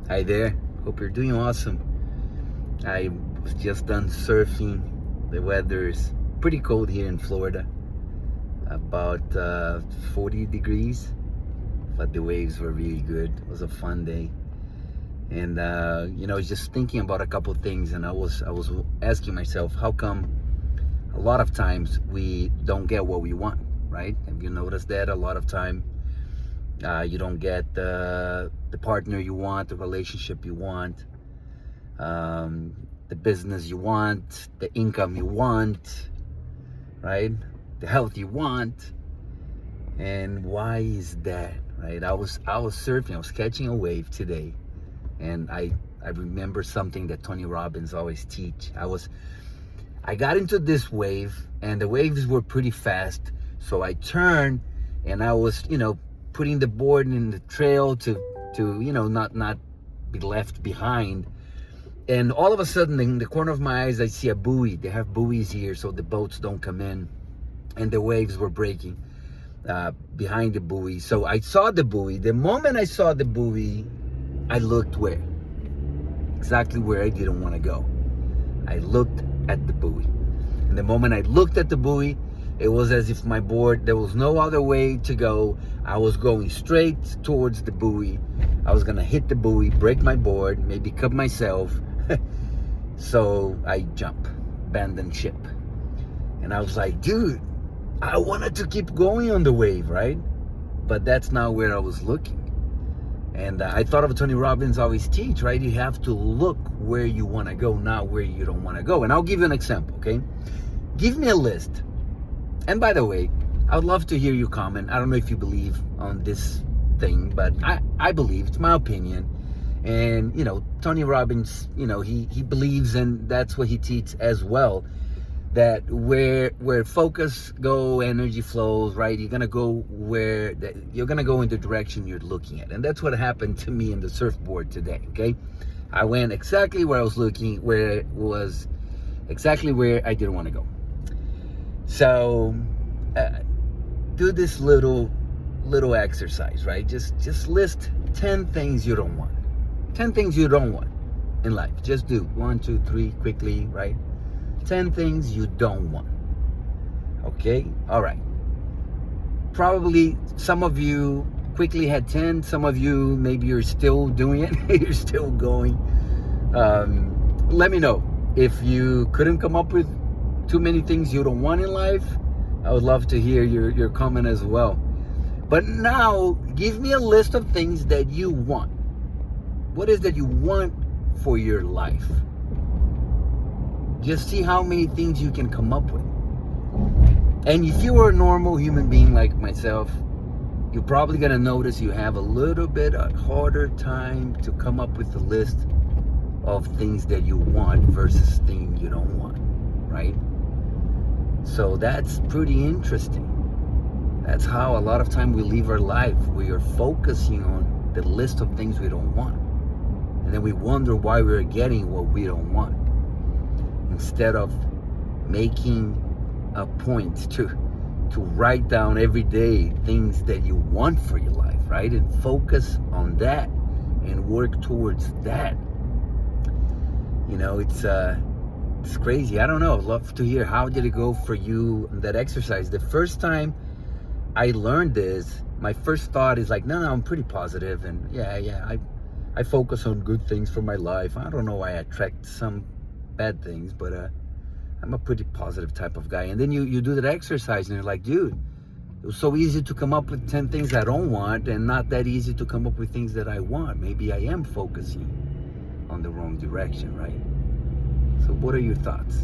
Hi there. Hope you're doing awesome. I was just done surfing. The weather's pretty cold here in Florida, about 40 degrees, but the waves were really good. It was a fun day. And just thinking about a couple things, and I was asking myself, how come a lot of times we don't get what we want, right? Have you noticed that a lot of time you don't get the partner you want, the relationship you want, the business you want, the income you want, right? The health you want. And why is that, right? I was surfing, I was catching a wave today, and I remember something that Tony Robbins always teach. I got into this wave, and the waves were pretty fast, so I turned, and I was putting the board in the trail to not be left behind. And all of a sudden, in the corner of my eyes, I see a buoy. They have buoys here so the boats don't come in, and the waves were breaking behind the buoy. So I saw the buoy. The moment I saw the buoy, I looked where? Exactly where I didn't want to go. I looked at the buoy. And the moment I looked at the buoy, it was as if my board, there was no other way to go. I was going straight towards the buoy. I was going to hit the buoy, break my board, maybe cut myself. So I jump, abandon ship. And I was like, dude, I wanted to keep going on the wave, right? But that's not where I was looking. And I thought of Tony Robbins always teach, right? You have to look where you want to go, not where you don't want to go. And I'll give you an example, okay? Give me a list. And by the way, I would love to hear you comment. I don't know if you believe on this thing, but I believe, it's my opinion. And, Tony Robbins, he believes, and that's what he teaches as well, that where focus go, energy flows, right? You're gonna go you're gonna go in the direction you're looking at. And that's what happened to me in the surfboard today, okay? I went exactly where I was looking, where it was exactly where I didn't want to go. So do this little exercise, right? Just list 10 things you don't want. 10 things you don't want in life. Just do 1, 2, 3 quickly, right? 10 things you don't want. Okay? All right. Probably some of you quickly had 10. Some of you, maybe you're still doing it. You're still going. Let me know if you couldn't come up with too many things you don't want in life. I would love to hear your comment as well. But now, give me a list of things that you want. What is that you want for your life? Just see how many things you can come up with. And if you are a normal human being like myself, you're probably going to notice you have a little bit of harder time to come up with a list of things that you want versus things you don't want, right? So that's pretty interesting. That's how a lot of time we live our life. We are focusing on the list of things we don't want. And then we wonder why we're getting what we don't want. Instead of making a point to write down every day things that you want for your life, right? And focus on that and work towards that. It's crazy. I don't know. I'd love to hear, how did it go for you in that exercise? The first time I learned this, my first thought is like, no, I'm pretty positive, and I focus on good things for my life. I don't know why I attract some bad things, but I'm a pretty positive type of guy. And then you do that exercise, and you're like, dude, it was so easy to come up with 10 things I don't want, and not that easy to come up with things that I want. Maybe I am focusing on the wrong direction, right? So what are your thoughts?